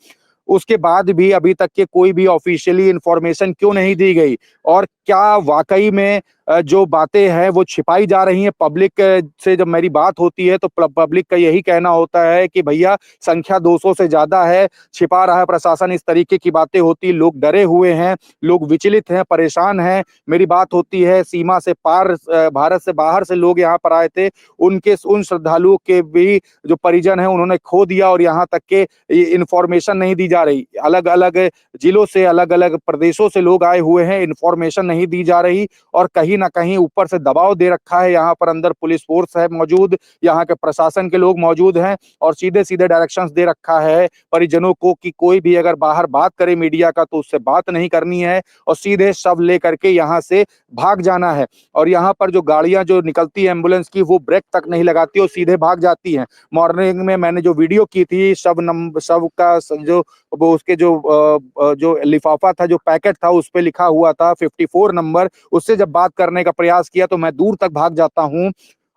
उसके बाद भी अभी तक के कोई भी ऑफिशियली इंफॉर्मेशन क्यों नहीं दी गई? और क्या वाकई में जो बातें हैं वो छिपाई जा रही हैं? पब्लिक से जब मेरी बात होती है तो पब्लिक का यही कहना होता है कि भैया संख्या 200 से ज्यादा है, छिपा रहा है प्रशासन, इस तरीके की बातें होती। लोग डरे हुए हैं, लोग विचलित हैं, परेशान हैं। मेरी बात होती है सीमा से पार, भारत से बाहर से लोग यहाँ पर आए थे, उन श्रद्धालुओं के भी जो परिजन हैं उन्होंने खो दिया और यहाँ तक के इंफॉर्मेशन नहीं दी जा रही। अलग अलग जिलों से, अलग अलग प्रदेशों से लोग आए हुए हैं, इंफॉर्मेशन नहीं दी जा रही और कहीं ना कहीं ऊपर से दबाव दे रखा है। यहाँ पर अंदर पुलिस फोर्स है मौजूद, यहाँ के प्रशासन के लोग मौजूद हैं और सीधे सीधे डायरेक्शंस दे रखा है परिजनों को कि कोई भी अगर बाहर बात करे मीडिया का तो उससे बात नहीं करनी है और सीधे शव लेकर के यहाँ से भाग जाना है। और यहाँ पर जो गाड़ियां जो निकलती है एम्बुलेंस की, वो ब्रेक तक नहीं लगाती और सीधे भाग जाती हैं। मॉर्निंग में मैंने जो वीडियो की थी, शव का जो वो उसके जो लिफाफा था, जो पैकेट था, उस पे लिखा हुआ था 54 नंबर। उससे जब बात करने का प्रयास किया तो मैं दूर तक भाग जाता हूं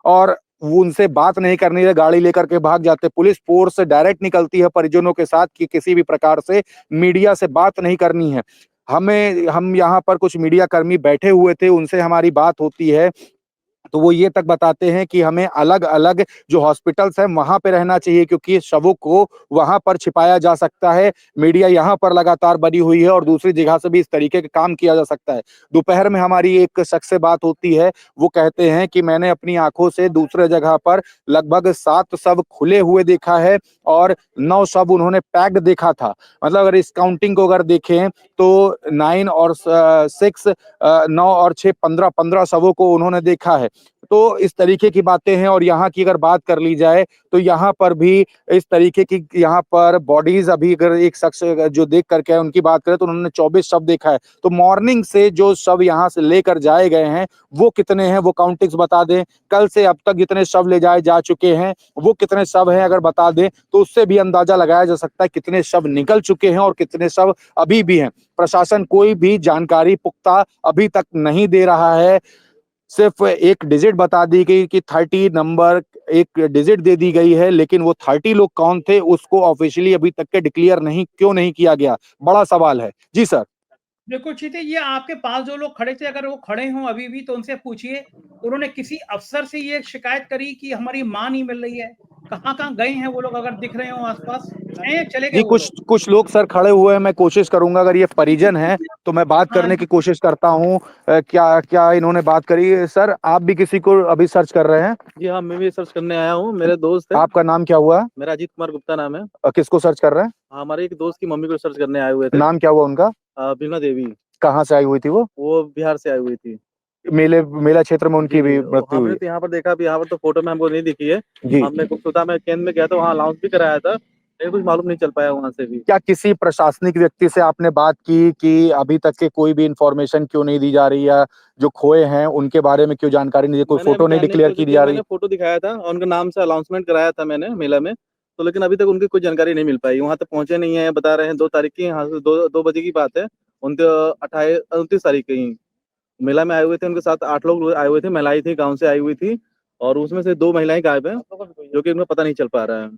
और वो उनसे बात नहीं करनी है, गाड़ी लेकर के भाग जाते। पुलिस फोर्स डायरेक्ट निकलती है परिजनों के साथ कि किसी भी प्रकार से मीडिया से बात नहीं करनी है। हम यहाँ पर कुछ मीडिया कर्मी बैठे हुए थे, उनसे हमारी बात होती है तो वो ये तक बताते हैं कि हमें अलग अलग जो हॉस्पिटल्स हैं वहां पे रहना चाहिए क्योंकि शवों को वहां पर छिपाया जा सकता है। मीडिया यहाँ पर लगातार बनी हुई है और दूसरी जगह से भी इस तरीके का काम किया जा सकता है। दोपहर में हमारी एक शख्स से बात होती है, वो कहते हैं कि मैंने अपनी आंखों से दूसरे जगह पर लगभग 7 शव खुले हुए देखा है और 9 शव उन्होंने पैक्ड देखा था। मतलब अगर इस काउंटिंग को अगर देखें तो 9 और 6, 9 और 6, 15 शवों को उन्होंने देखा है। तो इस तरीके की बातें हैं। और यहाँ की अगर बात कर ली जाए तो यहाँ पर भी इस तरीके की यहाँ पर बॉडीज, अभी अगर एक शख्स जो देख करके उनकी बात करें तो उन्होंने 24 शव देखा है। तो मॉर्निंग से जो शव यहाँ से लेकर जाए गए हैं वो कितने हैं, वो काउंटिंग्स बता दें। कल से अब तक जितने शव ले जाए जा चुके हैं वो कितने शव हैं अगर बता दें तो उससे भी अंदाजा लगाया जा सकता है कितने शव निकल चुके हैं और कितने शव अभी भी हैं। प्रशासन कोई भी जानकारी पुख्ता अभी तक नहीं दे रहा है। सिर्फ एक डिजिट बता दी गई कि 30 नंबर एक डिजिट दे दी गई है, लेकिन वो 30 लोग कौन थे उसको ऑफिशियली अभी तक के डिक्लेयर क्यों नहीं किया गया, बड़ा सवाल है। जी सर। देखो चीते, ये आपके पास जो लोग खड़े थे, अगर वो खड़े हों अभी भी तो उनसे पूछिए उन्होंने किसी अफसर से ये शिकायत करी कि हमारी मां नहीं मिल रही है। कहाँ कहाँ गए हैं वो लोग, अगर दिख रहे हो आसपास हैं, चले गए जी, वो लोग? कुछ लोग सर खड़े हुए हैं। मैं कोशिश करूंगा, अगर ये परिजन है तो मैं बात करने की कोशिश करता हूँ। क्या क्या इन्होंने बात करी। सर आप भी किसी को अभी सर्च कर रहे हैं? जी हाँ, मैं भी सर्च करने आया हूँ। मेरे दोस्त है। आपका नाम क्या हुआ? मेरा अजीत कुमार गुप्ता नाम है। किसको सर्च कर रहे हैं? हमारे एक दोस्त की मम्मी को सर्च करने आए हुए थे। नाम क्या हुआ उनका? बीना देवी। कहाँ से आई हुई थी वो बिहार से आई हुई थी। मेला क्षेत्र में उनकी भी मृत्यु हुई? हमने तो यहाँ पर देखा, यहाँ पर तो फोटो में हमको नहीं दिखी है। जी। हमने कुपसुता में केंद्र में गया था, वहाँ अनाउंस भी कराया था, लेकिन कुछ मालूम नहीं चल पाया वहाँ से भी। क्या किसी प्रशासनिक व्यक्ति से आपने बात की कि अभी तक के कोई भी इंफॉर्मेशन क्यों नहीं दी जा रही है, जो खोए हैं उनके बारे में क्यों जानकारी नहीं दी, कोई फोटो नहीं डिक्लेयर की जा रही? मैंने फोटो दिखाया था और उनके नाम से अनाउंसमेंट कराया था मैंने मेला में, तो लेकिन अभी तक उनकी कोई जानकारी नहीं मिल पाई। वहाँ तक पहुंचे नहीं है, बता रहे हैं 2 तारीख की, यहाँ से 2 बजे की बात है। उनके 29 तारीख की मेला में आए हुए थे, उनके साथ 8 लोग आए हुए थे, महिलाएं थी, गाँव से आई हुई थी, और उसमें से 2 महिलाएं गायब हैं, जो कि उनको पता नहीं चल पा रहा है।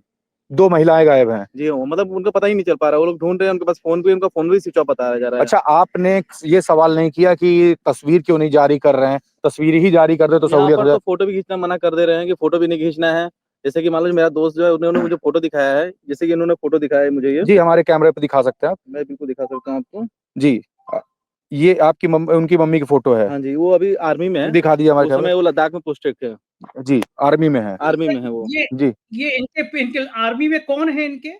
2 महिलाएं गायब हैं? जी हाँ, मतलब उनका पता ही नहीं चल पा रहा है। वो लोग ढूंढ रहे हैं, उनके पास फोन भी, उनका फोन भी स्विच ऑफ बताया जा रहा है। अच्छा, आपने ये सवाल नहीं किया कि तस्वीर क्यों नहीं जारी कर रहे हैं? तस्वीर ही जारी कर दे तो सहूलियत हो जाए। तो फोटो भी खींचना मना कर दे रहे हैं कि फोटो भी नहीं खींचना है। जैसे कि मान लो मेरा दोस्त जो है, उन्होंने मुझे फोटो दिखाया है, जैसे कि इन्होंने फोटो दिखाया है मुझे। ये जी, हमारे कैमरे पे दिखा सकते हैं आप? मैं बिल्कुल दिखा सकता हूँ आपको। जी, ये आपकी उनकी मम्मी की फोटो है? हाँ जी, वो अभी आर्मी में है। दिखा दीजिए हमारे उस समय कैमरे। वो लद्दाख में पोस्टेड थे। जी, आर्मी में है? आर्मी में है वो। जी। ये इनके आर्मी में कौन है इनके?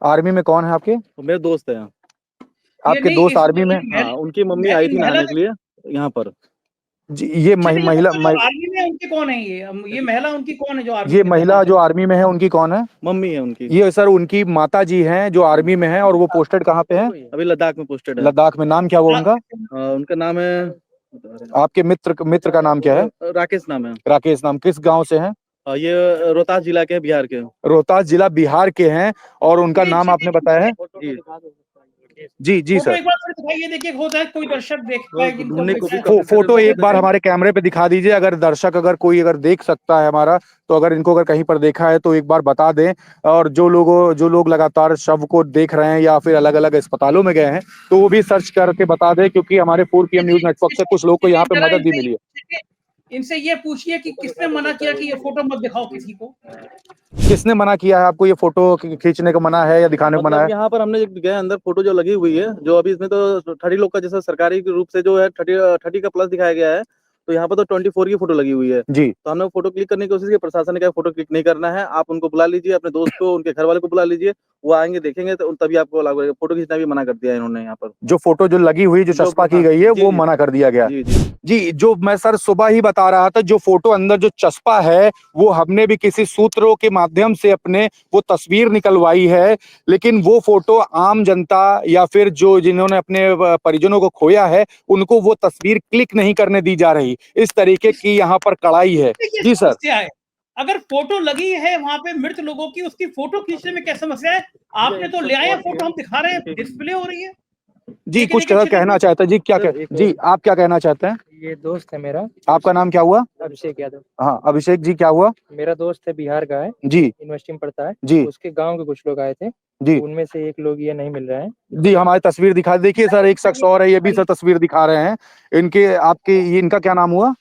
आर्मी में कौन है आपके? वो मेरे दोस्त है। आपके दोस्त आर्मी में? हाँ, उनकी मम्मी आई थी नहाने के लिए यहाँ पर। जी, ये महिला आर्मी में उनकी कौन है? ये महिला उनकी कौन है जो आर्मी ये में महिला जो आर्मी में है उनकी कौन है? मम्मी है उनकी। ये सर उनकी माता जी हैं जो आर्मी में है। और वो पोस्टेड कहाँ पे है? अभी लद्दाख में पोस्टेड है। लद्दाख में। नाम क्या हुआ उनका? उनका नाम है, आपके मित्र का नाम क्या है? राकेश नाम है। राकेश नाम। किस गांव से हैं? ये रोहतास जिला के, बिहार के। रोहतास जिला बिहार के हैं। और उनका नाम आपने बताया है? जी जी सर। एक बार फिर दिखाइए, देखिए होता है कोई दर्शक देख पाए फोटो एक बार हमारे कैमरे पे दिखा दीजिए। अगर दर्शक कोई देख सकता है हमारा, तो अगर इनको कहीं पर देखा है तो एक बार बता दें। और जो लोग लगातार शव को देख रहे हैं या फिर अलग अलग अस्पतालों में गए हैं तो वो भी सर्च करके बता दें, क्योंकि हमारे 4PM न्यूज नेटवर्क से कुछ लोग को यहाँ पे मदद भी मिली है। इनसे ये पूछिए कि किसने मना किया कि ये फोटो मत दिखाओ किसी को? किसने मना किया है आपको? ये फोटो खींचने को मना है या दिखाने को मना है? यहाँ पर हमने गए अंदर, फोटो जो लगी हुई है, जो अभी इसमें तो 30 लोग का जैसा सरकारी रूप से जो है 30 का प्लस दिखाया गया है, तो यहाँ पर तो 24 की फोटो लगी हुई है। जी। तो हमने फोटो क्लिक करने की कोशिश की, प्रशासन ने कहा फोटो क्लिक नहीं करना है, आप उनको बुला लीजिए, अपने दोस्त को, उनके घर वाले को बुला लीजिए, वो आएंगे देखेंगे तो तभी आपको लागू रहेगा। फोटो खींचना भी मना कर दिया इन्होंने यहाँ पर। जो फोटो जो लगी हुई, जो चस्पा की गई है, वो मना कर दिया गया। जी, जो मैं सर सुबह ही बता रहा था, जो फोटो अंदर जो चस्पा है वो हमने भी किसी सूत्रों के माध्यम से अपने वो तस्वीर निकलवाई है, लेकिन वो फोटो आम जनता या फिर जो जिन्होंने अपने परिजनों को खोया है उनको वो तस्वीर क्लिक नहीं करने दी जा रही। इस तरीके की यहाँ पर कड़ाई है। जी सर। अगर फोटो लगी है वहां पे मृत लोगों की, उसकी फोटो खींचने में क्या समस्या है? आपने तो ले आए फोटो, हम दिखा रहे हैं, डिस्प्ले हो रही है। जी, कुछ कहना चाहते हैं? जी, जी आप क्या कहना चाहते हैं? ये दोस्त है मेरा। आपका नाम क्या हुआ? अभिषेक यादव। हाँ, अभिषेक जी, क्या हुआ? मेरा दोस्त है, बिहार का है जी, यूनिवर्सिटी में पढ़ता है जी। उसके गांव के कुछ लोग आए थे जी, उनमें से एक लोग ये नहीं मिल रहे हैं। जी, हमारी तस्वीर दिखा देखिए सर, एक शख्स और है, ये भी सर तस्वीर दिखा रहे हैं। इनका क्या नाम हुआ?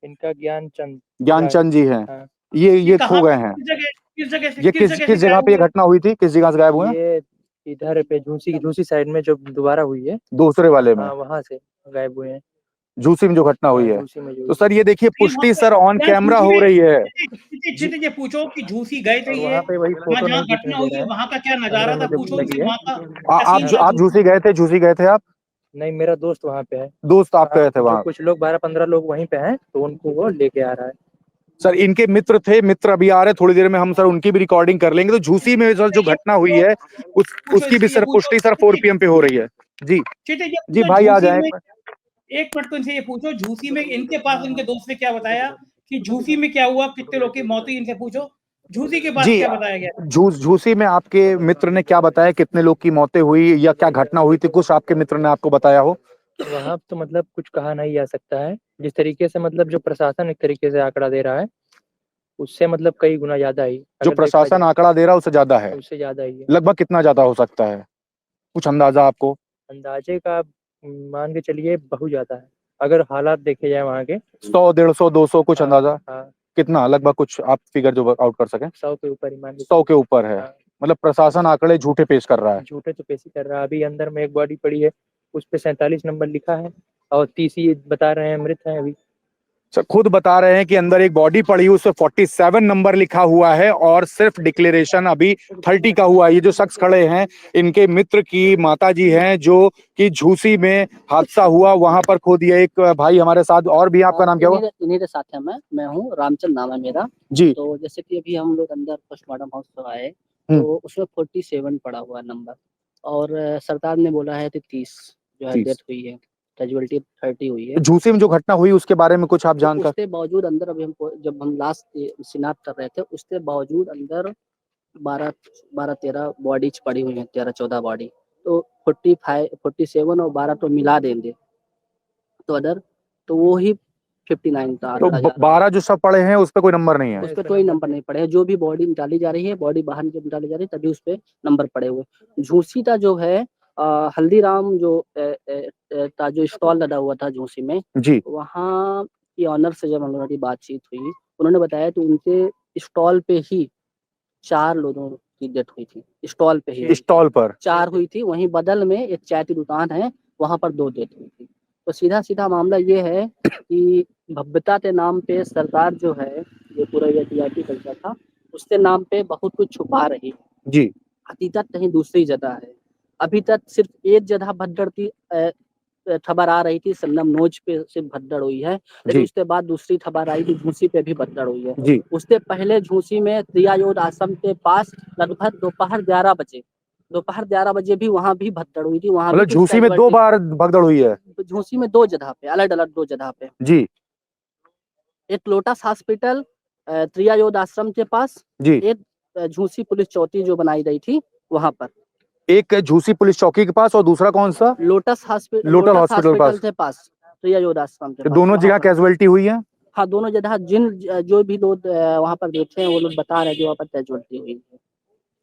इनका ज्ञानचंद जी हैं। हाँ। ये खो गए हैं। ये किस जगह पे ये घटना हुई थी? किस जगह से गायब हुए? ये इधर पे झूसी साइड में जो दोबारा हुई है, दूसरे वाले में। हाँ, वहाँ से गायब हुए हैं। झूसी में जो घटना हुई है। झूसी में जो तो सर ये देखिए, पुष्टि सर ऑन कैमरा हो रही है। ये पूछो कि झूसी गए थे, ये वहाँ पे वही फोटो जहाँ नहीं घटना हुई है वहाँ का क्या नजारा था, पूछो लगी है। वहाँ का। आप झूसी गए थे? आप नहीं, मेरा दोस्त वहाँ पे है। दोस्त आप गए थे जो वहाँ? कुछ लोग 12-15 लोग वहीं पे हैं, तो उनको वो लेके आ रहा है। सर इनके मित्र थे, मित्र अभी आ रहे हैं, थोड़ी देर में हम सर उनकी भी रिकॉर्डिंग कर लेंगे। तो झूसी में सर जो घटना हुई है उसकी भी सर पुष्टि सर 4 PM पे हो रही है। जी जी भाई आ जाए। एक मिनट को इनसे ये पूछो, झूसी में इनके पास इनके दोस्त ने क्या बताया कि झूसी में क्या हुआ, कितने लोग की मौत हुई, इनसे पूछो झूसी के पास जी क्या बताया गया। झूसी में आपके मित्र ने क्या बताया, कितने लोग की मौतें हुई या क्या घटना हुई थी, कुछ आपके मित्र ने आपको बताया हो? वहाँ तो मतलब कुछ कहा नहीं जा सकता है। जिस तरीके से मतलब जो प्रशासन एक तरीके से आंकड़ा दे रहा है, उससे मतलब कई गुना ज्यादा ही, जो अगर देखा प्रशासन जाए आंकड़ा दे रहा है उससे ज्यादा है? तो उससे ज्यादा ही है। लगभग कितना ज्यादा हो सकता है, कुछ अंदाजा आपको? अंदाजे का आप मान के चलिए बहुत ज्यादा है, अगर हालात देखे जाए वहाँ के। 100, 150, 200 कुछ हाँ, अंदाजा? हाँ, कितना लगभग, कुछ आप फिगर जो आउट कर सकें? 100 के ऊपर ही मान के 100 के ऊपर है? हाँ। मतलब प्रशासन आंकड़े झूठे पेश कर रहा है। झूठे तो पेश ही कर रहा है। अभी अंदर में एक बॉडी पड़ी है, उस पे 47 नंबर लिखा है, और 30 ही बता रहे हैं मृत है अभी। सर खुद बता रहे हैं कि अंदर एक बॉडी पड़ी हुई, उस पे 47 नंबर लिखा हुआ है और सिर्फ डिक्लेरेशन अभी 30 का हुआ है। ये जो शख्स खड़े हैं इनके मित्र की माताजी हैं, जो कि झूसी में हादसा हुआ वहां पर खो दिया। एक भाई हमारे साथ और भी, आपका नाम क्या हुआ? इन्हीं के साथ है। मैं हूँ रामचंद, नाम है मेरा। जी तो जैसे कि अभी हम लोग अंदर पोस्टमार्टम हाउस में आए, हम्म। तो उसमें 47 पड़ा हुआ नंबर, और सरकार ने बोला है कि 30 जो है 30। डेथ हुई है, कैजुअलिटी 30 हुई है। झूसी में जो घटना हुई उसके बारे में कुछ आप तो जानकर? उसके बावजूद अंदर अभी हमको, जब हम लास्ट शिनाख्त कर रहे थे, उसके बावजूद अंदर 12-13 बॉडीज पड़ी हुई हैं, 13-14 बॉडी। तो 45, 47 और 12 तो मिला देंगे तो अदर, तो वो ही 59 का तो आंकड़ा जा रहा है। 12 जो सब पड़े हैं उस पर कोई नंबर नहीं है? उस पर कोई नंबर नहीं पड़े हैं। जो भी बॉडी निकाली जा रही है, बॉडी बाहर जब निकाली जा रही है, तभी उस पर नंबर पड़े हुए। झूसी का जो है हल्दीराम जो का जो स्टॉल लगा हुआ था झूसी में, जी वहाँ की ऑनर से जब हम लोगों की बातचीत हुई, उन्होंने बताया कि उनके स्टॉल पे ही 4 लोगों की डेथ हुई थी। स्टॉल पे ही स्टॉल पर 4 हुई थी। वहीं बदल में एक चाय की दुकान है, वहाँ पर 2 डेथ हुई थी। तो सीधा सीधा मामला ये है कि भव्यता के नाम पे सरकार जो है, ये पूरा ये टीआरपी कल्चर था, उसके नाम पे बहुत कुछ छुपा रही है। जी हकीकत कहीं दूसरी जगह है। अभी तक सिर्फ एक जगह भगदड़ की खबर आ रही थी, सन्नमनोज पे सिर्फ भगदड़ हुई है, लेकिन जी उसके बाद दूसरी खबर आई थी झूसी पे भी भगदड़ हुई है। जी उससे पहले झूसी में त्रियायोग आश्रम के पास लगभग दोपहर 11 बजे भी वहां भी भगदड़ हुई थी। वहां भी मतलब कुछ झूसी में 2 बार भगदड़ हुई है? झूसी में 2 जगह पे, अलग अलग 2 जगह पे। जी एक लोटस हॉस्पिटल त्रियायोग आश्रम के पास, जी एक झूसी पुलिस चौकी जो बनाई गई थी वहां पर। एक झूसी पुलिस चौकी के पास और दूसरा कौन सा? लोटस लोटल हॉस्पिटल पास। के पास, त्रियायोग आश्रम के तो पास। दोनों वहां जगह पर, कैजुअलिटी हुई है? हाँ, दोनों जगह जो भी लोग वहां पर देखे हैं, वो लोग बता रहे हैं कि वहां पर कैजुअलिटी हुई है।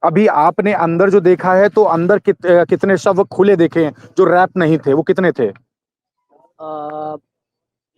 अभी आपने अंदर जो देखा है तो अंदर कितने शव खुले देखे हैं जो रैप नहीं थे, वो कितने थे?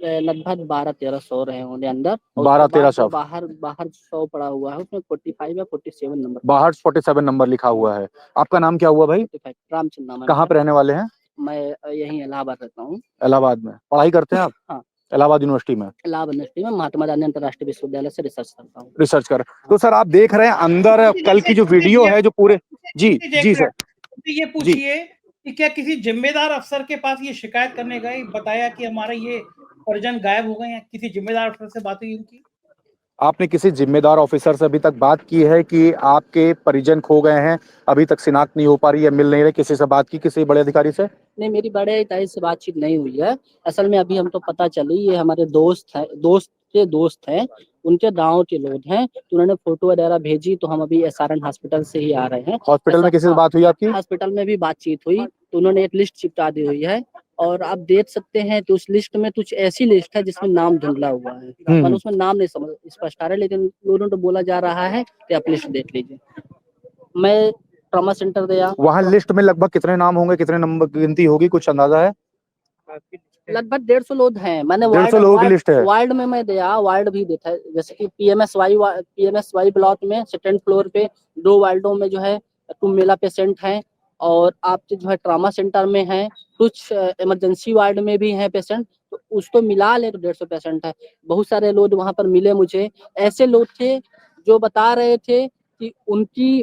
लगभग 12-13 सौ रहे होंगे अंदर, और 12-13 शव। बाहर बाहर 100 पड़ा हुआ है, उसमें 45 या 47 नंबर। बाहर 47 नंबर लिखा हुआ है। आपका नाम क्या हुआ भाई? 45 रामचंद्र नाम है कहाँ पे मेरा। रहने वाले हैं? मैं यहीं इलाहाबाद रहता हूँ। इलाहाबाद में पढ़ाई करते हैं आप? हाँ, इलाहाबाद यूनिवर्सिटी में इलाहाबाद यूनिवर्सिटी में महात्मा गांधी अंतर्राष्ट्रीय विश्वविद्यालय से रिसर्च करता हूँ। रिसर्च कर। तो सर आप देख रहे हैं अंदर कल की जो वीडियो है जो पूरे, जी जी सर ये पूछिए कि क्या किसी जिम्मेदार अफसर के पास ये शिकायत करने गए, बताया कि हमारे ये परिजन गायब हो गए हैं, किसी जिम्मेदार अफसर से बात हुई उनकी? आपने किसी जिम्मेदार ऑफिसर से अभी तक बात की है कि आपके परिजन खो गए हैं, अभी तक शिनाख्त नहीं हो पा रही है, मिल नहीं रहे, किसी से बात की, किसी बड़े अधिकारी से? नहीं, मेरी बड़े इताई से बातचीत नहीं हुई है। असल में अभी हम तो पता चली, ये हमारे दोस्त हैं, उनके गाँव के लोग हैं, तो उन्होंने फोटो वगैरह भेजी, तो हम अभी एसआरएन हॉस्पिटल से ही आ रहे हैं। हॉस्पिटल में किसी से बात हुई आपकी? हॉस्पिटल में भी बातचीत हुई, तो उन्होंने एक लिस्ट चिपका दी हुई है, और आप देख सकते हैं तो उस लिस्ट में कुछ ऐसी लिस्ट है जिसमें नाम धुंधला हुआ है, मतलब उसमें नाम नहीं समझ स्पष्ट आ रहा है, लेकिन लोगों को बोला जा रहा है कि आप लिस्ट देख लीजिए। मैं ट्रॉमा सेंटर गया, वहाँ लिस्ट में लगभग कितने नाम होंगे, कितने नंबर की गिनती होगी, कुछ अंदाजा है? लगभग 150 लोग हैं। मैंने 150 लोगों की लिस्ट है। वार्ड में मैं गया, वार्ड भी देखा, जैसे कि पीएमएसवाई ब्लॉक में सेकंड फ्लोर पे 2 वार्डों में जो है तुम मेला पेशेंट हैं, और आपके जो है ट्रॉमा सेंटर में हैं, कुछ इमरजेंसी वार्ड में भी हैं पेशेंट, तो उसको मिला ले तो 150 पेशेंट है। बहुत सारे लोग वहाँ पर मिले मुझे, ऐसे लोग थे जो बता रहे थे कि उनकी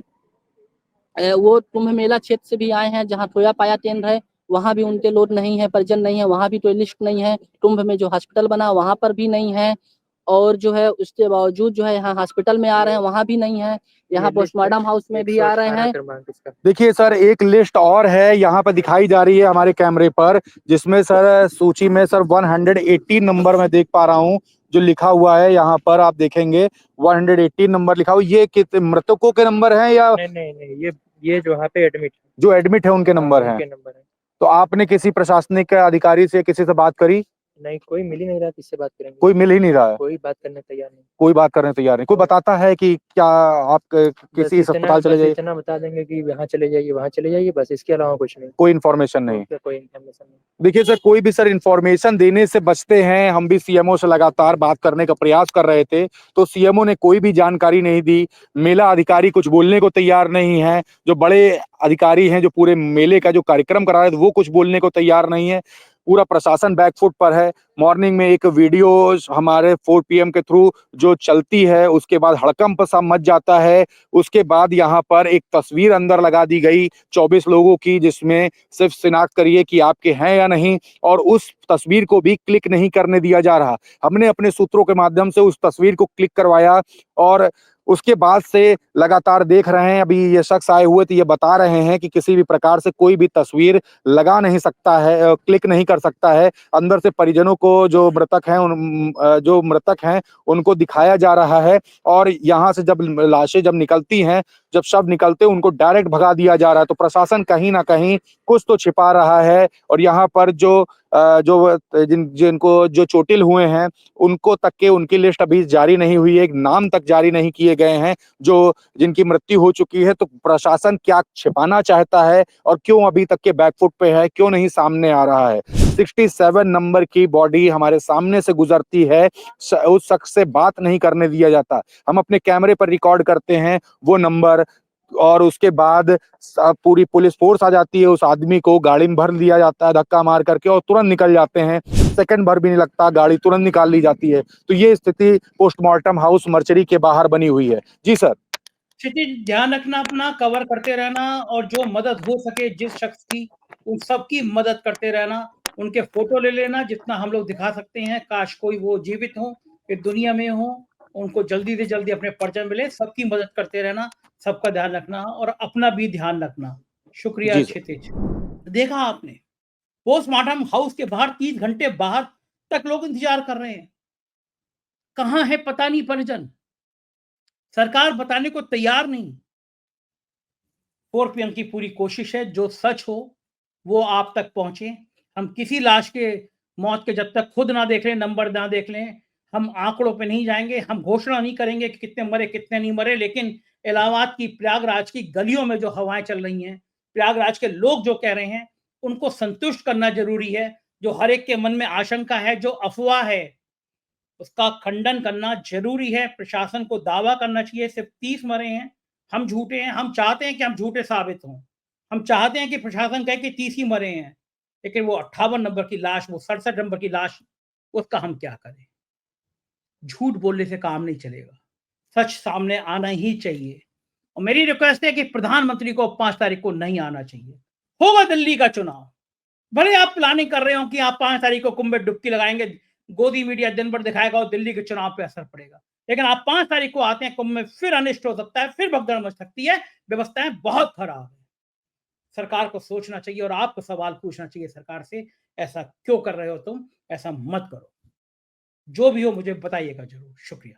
वो कुंभ मेला क्षेत्र से भी आए हैं, जहाँ खोया पाया केंद्र है, वहाँ भी उनके लोग नहीं है, परिजन नहीं है, वहाँ भी कोई लिस्ट नहीं है। कुंभ में जो हॉस्पिटल बना वहाँ पर भी नहीं है, और जो है उसके बावजूद जो है यहाँ हॉस्पिटल में आ रहे हैं वहाँ भी नहीं है, यहाँ पोस्टमार्टम हाउस में भी आ रहे हैं। देखिए सर, एक लिस्ट और है यहाँ पर दिखाई जा रही है हमारे कैमरे पर, जिसमें सर सूची में सर 118 नंबर मैं देख पा रहा हूँ जो लिखा हुआ है। यहाँ पर आप देखेंगे 118 नंबर लिखा हुआ। ये कितने मृतकों के नंबर हैं या नहीं, ये जो यहाँ पे एडमिट जो एडमिट है उनके नंबर हैं? उनके नंबर है। तो आपने किसी प्रशासनिक अधिकारी से किसी से बात करी? नहीं, कोई मिल ही नहीं रहा, किससे बात करेंगे? कोई मिल ही नहीं रहा है, कोई बात करने तैयार नहीं। कोई बात करने तैयार नहीं। कोई बताता है कि क्या आप किसी अस्पताल चले जाइए? इतना बता देंगे कि यहाँ चले जाइए, वहाँ चले जाइए, बस इसके अलावा कुछ नहीं, कोई इन्फॉर्मेशन नहीं। कोई इन्फॉर्मेशन नहीं। देखिए सर, कोई भी सर इन्फॉर्मेशन देने से बचते हैं। हम भी सीएमओ से लगातार बात करने का प्रयास कर रहे थे, तो सीएमओ ने कोई भी जानकारी नहीं दी। मेला अधिकारी कुछ बोलने को तैयार नहीं है। जो बड़े अधिकारी हैं जो पूरे मेले का जो कार्यक्रम करा रहे थे वो कुछ बोलने को तैयार नहीं है। पूरा प्रशासन बैकफुट पर है। मॉर्निंग में एक वीडियो हमारे 4 PM के थ्रू जो चलती है, उसके बाद हड़कंप सा मच जाता है। उसके बाद यहाँ पर एक तस्वीर अंदर लगा दी गई 24 लोगों की, जिसमें सिर्फ शिनाख्त करिए कि आपके हैं या नहीं, और उस तस्वीर को भी क्लिक नहीं करने दिया जा रहा। हमने अपने सूत्रों के माध्यम से उस तस्वीर को क्लिक करवाया और उसके बाद से लगातार देख रहे हैं। अभी ये शख्स आए हुए थे, ये बता रहे हैं कि किसी भी प्रकार से कोई भी तस्वीर लगा नहीं सकता है, क्लिक नहीं कर सकता है। अंदर से परिजनों को जो मृतक हैं उनको दिखाया जा रहा है, और यहाँ से जब लाशें जब निकलती हैं, जब शव निकलते हैं, उनको डायरेक्ट भगा दिया जा रहा है। तो प्रशासन कहीं ना कहीं कुछ तो छिपा रहा है, और यहाँ पर जिनको जो चोटिल हुए हैं उनको तक के उनकी लिस्ट अभी जारी नहीं हुई है, एक नाम तक जारी नहीं किए गए हैं जो जिनकी मृत्यु हो चुकी है। तो प्रशासन क्या छिपाना चाहता है और क्यों अभी तक के बैकफुट पे है, क्यों नहीं सामने आ रहा है? 67 नंबर की बॉडी हमारे सामने से गुजरती है, उस शख्स से बात नहीं करने दिया जाता। हम अपने कैमरे पर रिकॉर्ड करते हैं वो नंबर, और उसके बाद पूरी पुलिस फोर्स आ जाती है। उस आदमी को गाड़ी में भर लिया जाता है धक्का मार करके, और तुरंत निकल जाते हैं। सेकंड भर भी नहीं लगता, गाड़ी तुरंत निकाल ली जाती है। तो ये स्थिति पोस्टमार्टम हाउस मर्चरी के बाहर बनी हुई है। जी सर। क्षितिज, ध्यान रखना, अपना कवर करते रहना, और जो मदद हो सके जिस शख्स की, उन सबकी मदद करते रहना। उनके फोटो ले लेना जितना हम लोग दिखा सकते हैं। काश कोई वो जीवित हो, इस दुनिया में हो, उनको जल्दी से जल्दी अपने परिजन मिले। सबकी मदद करते रहना, सबका ध्यान रखना, और अपना भी ध्यान रखना। शुक्रिया क्षितिज। देखा आपने, पोस्टमार्टम हाउस के बाहर 30 घंटे बाहर तक लोग इंतजार कर रहे हैं। कहां है पता नहीं परिजन, सरकार बताने को तैयार नहीं। 4 PM की पूरी कोशिश है जो सच हो वो आप तक पहुंचे। हम किसी लाश के मौत के जब तक खुद ना देख लें, नंबर ना देख लें, हम आंकड़ों पे नहीं जाएंगे। हम घोषणा नहीं करेंगे कि कितने मरे कितने नहीं मरे, लेकिन इलाहाबाद की, प्रयागराज की गलियों में जो हवाएं चल रही हैं, प्रयागराज के लोग जो कह रहे हैं, उनको संतुष्ट करना जरूरी है। जो हर एक के मन में आशंका है, जो अफवाह है, उसका खंडन करना जरूरी है। प्रशासन को दावा करना चाहिए सिर्फ 30 मरे हैं, हम झूठे हैं। हम चाहते हैं कि हम झूठे साबित हों। हम चाहते हैं कि प्रशासन कहे कि 30 ही मरे हैं, लेकिन वो 58 नंबर की लाश, वो 67 नंबर की लाश, उसका हम क्या करें? झूठ बोलने से काम नहीं चलेगा, सच सामने आना ही चाहिए। और मेरी रिक्वेस्ट है कि प्रधानमंत्री को 5 तारीख को नहीं आना चाहिए। होगा दिल्ली का चुनाव, भले आप प्लानिंग कर रहे हो कि आप 5 तारीख को कुंभ में डुबकी लगाएंगे, गोदी मीडिया दिन भर दिखाएगा और दिल्ली के चुनाव पे असर पड़ेगा, लेकिन आप 5 तारीख को आते हैं, कुंभ में फिर अनिष्ट हो सकता है, फिर भगदड़ मच सकती है। व्यवस्थाएं बहुत खराब है। सरकार को सोचना चाहिए और आपको सवाल पूछना चाहिए सरकार से, ऐसा क्यों कर रहे हो तुम? ऐसा मत करो। जो भी हो मुझे बताइएगा जरूर। शुक्रिया।